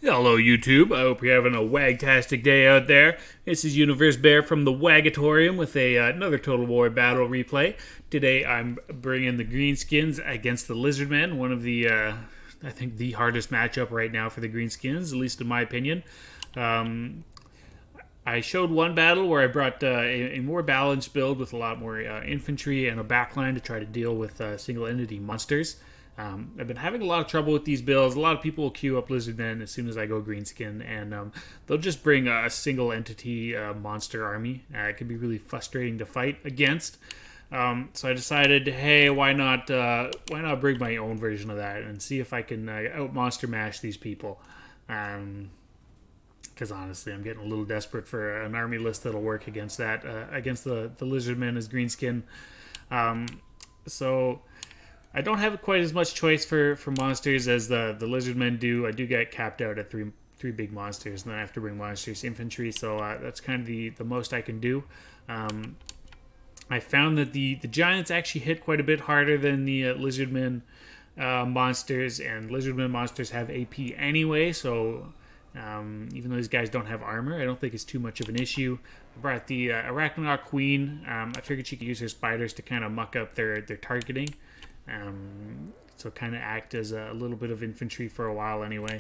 Hello YouTube, I hope you're having a wagtastic day out there. This is Universe Bear from the Wagatorium with another Total War battle replay. Today I'm bringing the Greenskins against the Lizardmen, one of the, I think the hardest matchup right now for the Greenskins, at least in my opinion. I showed one battle where I brought a more balanced build with a lot more infantry and a backline to try to deal with single entity monsters. I've been having a lot of trouble with these builds. A lot of people will queue up Lizardmen as soon as I go Greenskin, and they'll just bring a single entity monster army. It can be really frustrating to fight against. So I decided, hey, why not bring my own version of that and see if I can out monster mash these people. Because honestly, I'm getting a little desperate for an army list that'll work against that, against the Lizardmen as Greenskin. So I don't have quite as much choice for monsters as the Lizardmen do. I do get capped out at three big monsters, and then I have to bring monsters infantry, so that's kind of the most I can do. I found that the giants actually hit quite a bit harder than the Lizardmen monsters, and Lizardmen monsters have AP anyway, so even though these guys don't have armor, I don't think it's too much of an issue. I brought the Arachnonaut Queen. I figured she could use her spiders to kind of muck up their targeting. So kind of act as a little bit of infantry for a while anyway.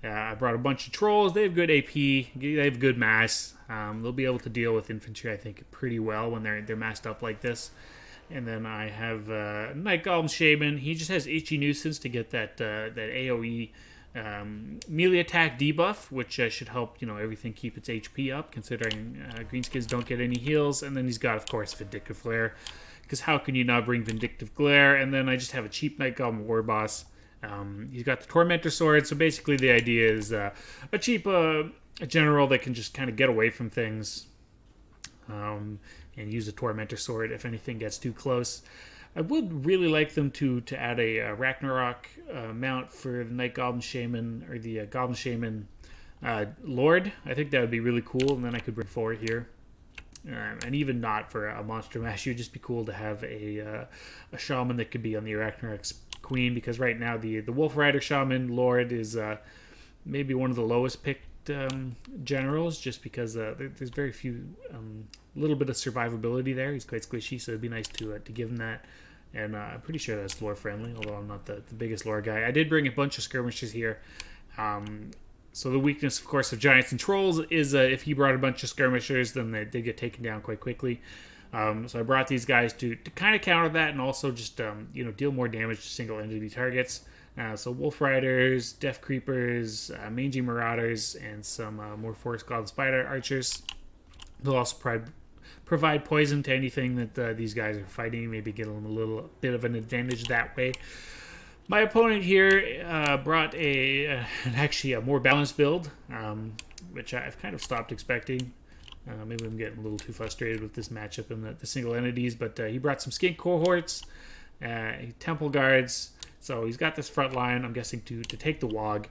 I brought a bunch of trolls. They have good AP. They have good mass. They'll be able to deal with infantry, I think, pretty well when they're massed up like this. And then I have Night Golem Shaman. He just has Itchy Nuisance to get that AoE melee attack debuff, which should help everything keep its HP up, considering Greenskins don't get any heals. And then he's got, of course, Vindictive Flare. Because how can you not bring Vindictive Glare? And then I just have a cheap Night Golem War Boss. He's got the Tormentor Sword, so basically the idea is a cheap a general that can just kind of get away from things and use a Tormentor Sword if anything gets too close. I would really like them to add a Ragnarok mount for the Night Goblin Shaman, or the Goblin Shaman Lord. I think that would be really cool, and then I could bring forward here. And even not for a monster mash, it would just be cool to have a shaman that could be on the Arachnarok's Queen, because right now the Wolf Rider Shaman Lord is maybe one of the lowest picked generals, just because there's very few, little bit of survivability there. He's quite squishy, so it'd be nice to give him that. And I'm pretty sure that's lore friendly, although I'm not the biggest lore guy. I did bring a bunch of skirmishers here. So the weakness, of course, of giants and trolls is if he brought a bunch of skirmishers, then they get taken down quite quickly. So I brought these guys to kind of counter that, and also just deal more damage to single entity targets. So Wolf Riders, Death Creepers, Mangy Marauders, and some more Forest God Spider Archers. They'll also provide poison to anything that these guys are fighting, maybe get them a little bit of an advantage that way. My opponent here brought actually a more balanced build, which I've kind of stopped expecting. Maybe I'm getting a little too frustrated with this matchup and the single entities, but he brought some skink cohorts, temple guards, so he's got this front line, I'm guessing, to take the Wog.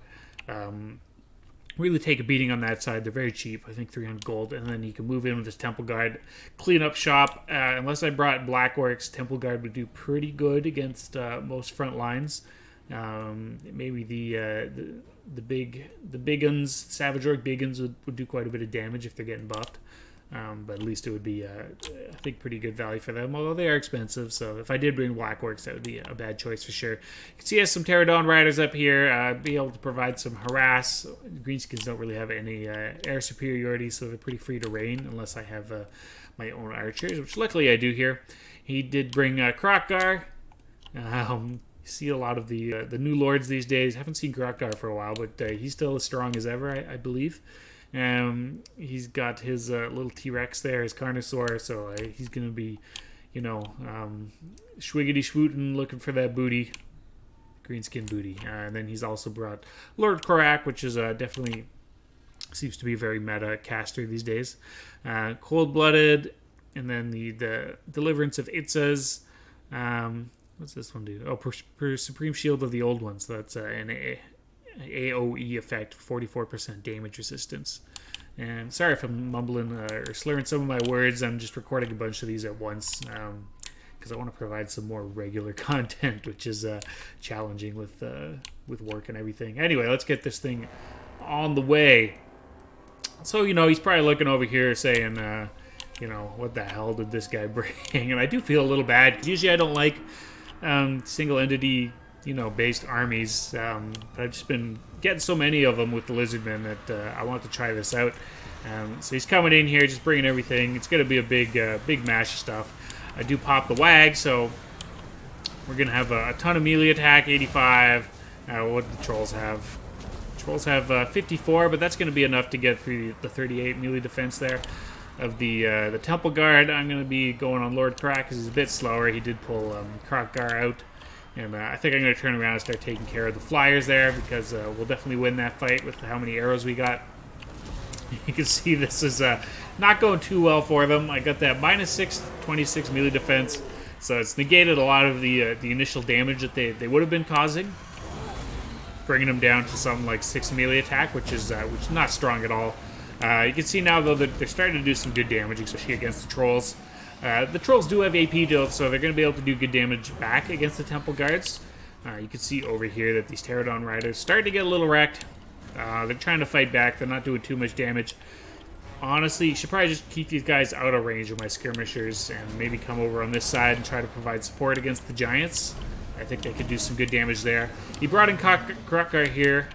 Really take a beating on that side. They're very cheap, I think 300 gold, and then you can move in with this temple guard, clean up shop. Unless I brought Black Orcs, temple guard would do pretty good against most front lines. Maybe the big uns, Savage Orc big uns would do quite a bit of damage if they're getting buffed. But at least it would be, I think, pretty good value for them, although they are expensive. So if I did bring Black Orcs, that would be a bad choice for sure. You can see he has some Pterodon Riders up here, be able to provide some harass. Greenskins don't really have any air superiority, so they're pretty free to rain, unless I have my own archers, which luckily I do here. He did bring Krokgar. You see a lot of the new lords these days. Haven't seen Krokgar for a while, but he's still as strong as ever, I believe. He's got his little T-Rex there, his Carnosaur, so he's going to be, schwiggity-schwootin' looking for that booty, greenskin booty. And then he's also brought Lord Korak, which is definitely seems to be a very meta caster these days. Cold-Blooded, and then the Deliverance of Itzas. What's this one do? Oh, Supreme Shield of the Old Ones. So that's an AoE effect, 44% damage resistance. And sorry if I'm mumbling or slurring some of my words. I'm just recording a bunch of these at once because I want to provide some more regular content, which is challenging with work and everything. Anyway, let's get this thing on the way. So, you know, he's probably looking over here saying, you know, what the hell did this guy bring? And I do feel a little bad, because usually I don't like single entity, you know, based armies. But I've just been getting so many of them with the Lizardmen that I want to try this out. So he's coming in here, just bringing everything. It's going to be a big mash of stuff. I do pop the wag, so we're going to have a ton of melee attack, 85. What do the trolls have? Trolls have 54, but that's going to be enough to get through the 38 melee defense there of the Temple Guard. I'm going to be going on Lord Crack because he's a bit slower. He did pull Krokgar out, and I think I'm going to turn around and start taking care of the flyers there, because we'll definitely win that fight with how many arrows we got. You can see this is not going too well for them. I got that -6, 26 melee defense, so it's negated a lot of the initial damage that they would have been causing, bringing them down to something like 6 melee attack, which is not strong at all. You can see now, though, that they're starting to do some good damage, especially against the trolls. The trolls do have AP, though, so they're going to be able to do good damage back against the Temple Guards. You can see over here that these Pterodon Riders starting to get a little wrecked. They're trying to fight back. They're not doing too much damage. Honestly, you should probably just keep these guys out of range of my skirmishers and maybe come over on this side and try to provide support against the giants. I think they could do some good damage there. He brought in Krokgar here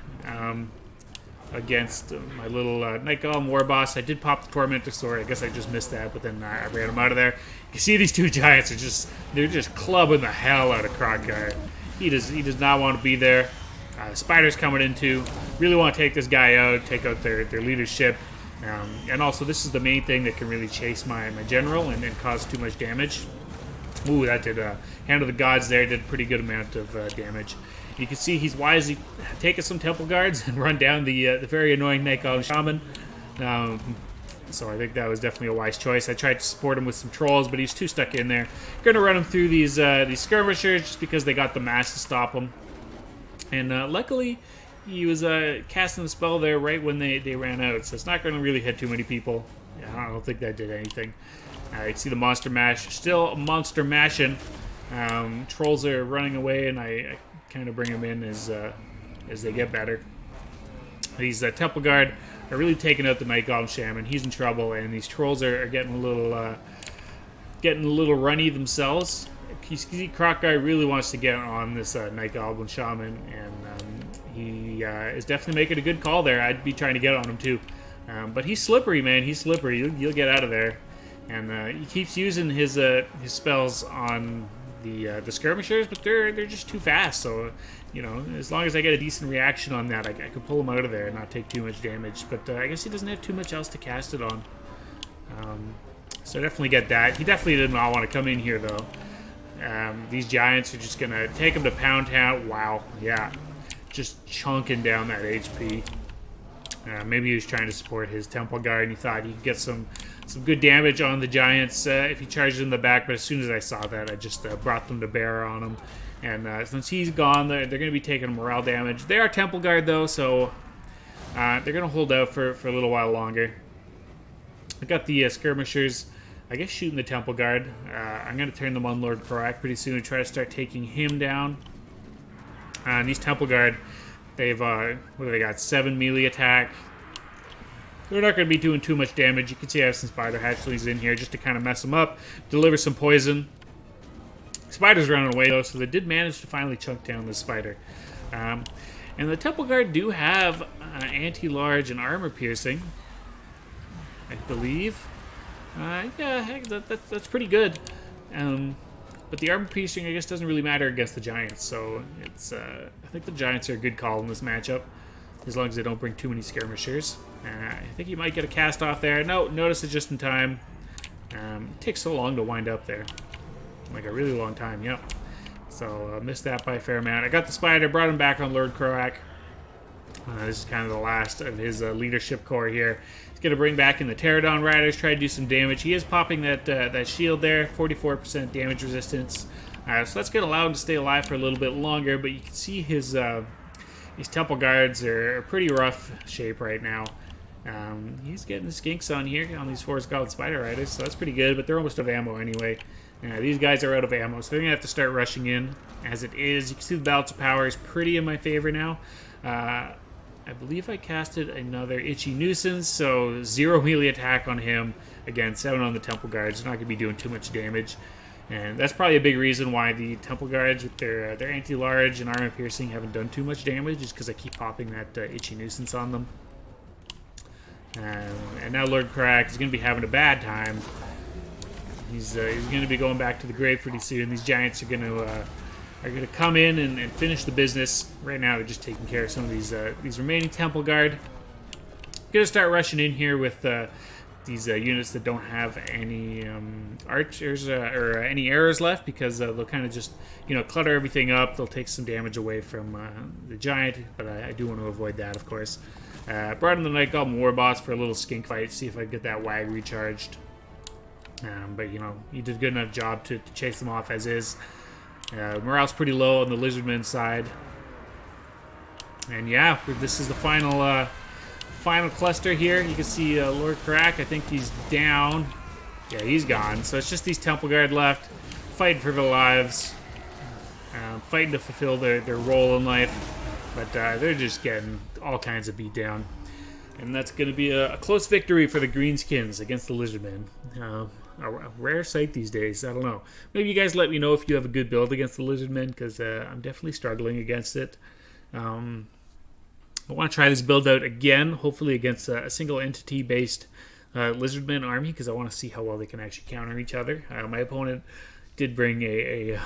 against my little Night Golem War Boss. I did pop the Tormentor Sword. I guess I just missed that, but then I ran him out of there. You can see these two giants are they're just clubbing the hell out of Krokgar. He does not want to be there. Spiders coming in too. Really want to take this guy out, take out their leadership. And also, this is the main thing that can really chase my general and cause too much damage. Ooh, that did Hand of the Gods there, did a pretty good amount of damage. You can see he's wisely taken some Temple Guards and run down the very annoying Night Golem Shaman. So I think that was definitely a wise choice. I tried to support him with some trolls, but he's too stuck in there. Gonna run him through these skirmishers just because they got the mass to stop him. And luckily, he was casting the spell there right when they ran out, so it's not going to really hit too many people. Yeah, I don't think that did anything. You see the monster mash, still monster mashing. Trolls are running away, and I kind of bring them in as they get better. These Temple Guard are really taking out the Night Golem Shaman. He's in trouble, and these trolls are getting a little runny themselves. You see Krokgar really wants to get on this Night Goblin Shaman, and he is definitely making a good call there. I'd be trying to get on him too. But he's slippery, man. He's slippery. You'll get out of there. And he keeps using his spells on the skirmishers, but they're just too fast. So, you know, as long as I get a decent reaction on that, I can pull him out of there and not take too much damage. But I guess he doesn't have too much else to cast it on. So I definitely get that. He definitely did not want to come in here, though. These giants are just going to take him to Pound Town. Wow, yeah. Just chunking down that HP. Maybe he was trying to support his Temple Guard, and he thought he could get some good damage on the giants if he charged in the back, but as soon as I saw that, I just brought them to bear on him. And since he's gone, they're going to be taking morale damage. They are Temple Guard, though, so they're going to hold out for a little while longer. I got the skirmishers, I guess, shooting the Temple Guard. I'm going to turn them on Lord Korak pretty soon and try to start taking him down. And these Temple Guard, they've, what do they got, 7 melee attack. They're not going to be doing too much damage. You can see I have some spider hatchlings in here just to kind of mess them up, deliver some poison. Spider's running away, though, so they did manage to finally chunk down the spider. And the Temple Guard do have anti-large and armor piercing, I believe. Yeah, heck, that's pretty good. But the armor piercing, I guess, doesn't really matter against the giants. So it's I think the giants are a good call in this matchup, as long as they don't bring too many skirmishers. I think you might get a cast off there. No, notice it just in time. It takes so long to wind up there, like a really long time. Yep. So missed that by a fair amount. I got the spider, brought him back on Lord Korak. This is kind of the last of his leadership core here. He's going to bring back in the Pterodon Riders, try to do some damage. He is popping that shield there, 44% damage resistance. So that's going to allow him to stay alive for a little bit longer, but you can see his Temple Guards are pretty rough shape right now. He's getting the skinks on here, on these Forest Goblin Spider Riders, so that's pretty good, but they're almost out of ammo anyway. These guys are out of ammo, so they're going to have to start rushing in as it is. You can see the balance of power is pretty in my favor now. I believe I casted another Itchy Nuisance, so 0 melee attack on him. Again, 7 on the Temple Guards. Not going to be doing too much damage. And that's probably a big reason why the Temple Guards with their anti-large and armor piercing haven't done too much damage, is because I keep popping that Itchy Nuisance on them. And now Lord Karak is going to be having a bad time. He's going to be going back to the grave pretty soon. These giants are going to come in and finish the business. Right now, they're just taking care of some of these remaining Temple Guard. Going to start rushing in here with these units that don't have any archers or any arrows left, because they'll kind of just clutter everything up. They'll take some damage away from the giant, but I do want to avoid that, of course. Brought in the Night Goblin War Boss for a little skink fight, see if I can get that wag recharged. But he did a good enough job to chase them off as is. Morale's pretty low on the Lizardmen side. And yeah, this is the final cluster here. You can see Lord Karak, I think he's down. Yeah, he's gone. So it's just these Temple Guard left, fighting for their lives, fighting to fulfill their role in life. But they're just getting all kinds of beat down. And that's going to be a close victory for the Greenskins against the Lizardmen. A rare sight these days. I don't know. Maybe you guys let me know if you have a good build against the Lizardmen, because I'm definitely struggling against it. I want to try this build out again, hopefully against a single entity-based Lizardmen army, because I want to see how well they can actually counter each other. My opponent did bring a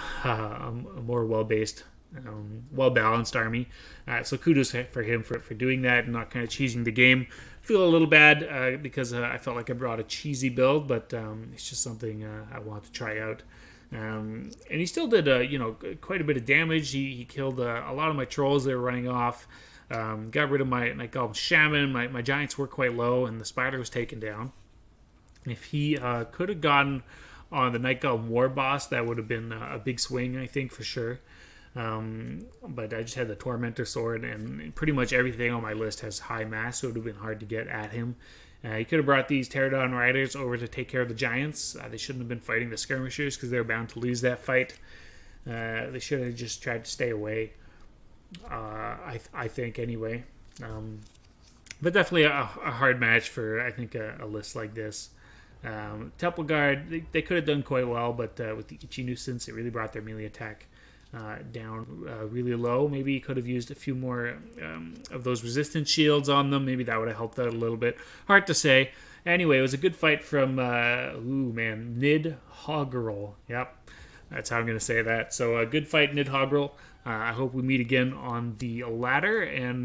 more well-based, well-balanced army. So kudos for him for doing that and not kind of cheesing the game. Feel a little bad because I felt like I brought a cheesy build, but it's just something I want to try out. And he still did quite a bit of damage. He killed a lot of my trolls that were running off. Got rid of my Night Goblin Shaman. My giants were quite low, and the spider was taken down. If he could have gotten on the Night Goblin War Boss, that would have been a big swing, I think, for sure. But I just had the Tormentor Sword, and pretty much everything on my list has high mass, so it would have been hard to get at him. He could have brought these Pterodon Riders over to take care of the giants. They shouldn't have been fighting the skirmishers, because they were bound to lose that fight. They should have just tried to stay away, I think, anyway. But definitely a hard match for, I think, a list like this. Temple Guard, they could have done quite well, but with the Itchy Nuisance, it really brought their melee attack down really low. Maybe he could have used a few more of those resistance shields on them. Maybe that would have helped out a little bit. Hard to say. Anyway, it was a good fight from, Nid Hoggerl. Yep, that's how I'm going to say that. So a good fight, Nid Hoggerl. I hope we meet again on the ladder, and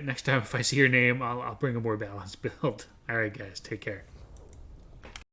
next time if I see your name, I'll bring a more balanced build. All right, guys, take care.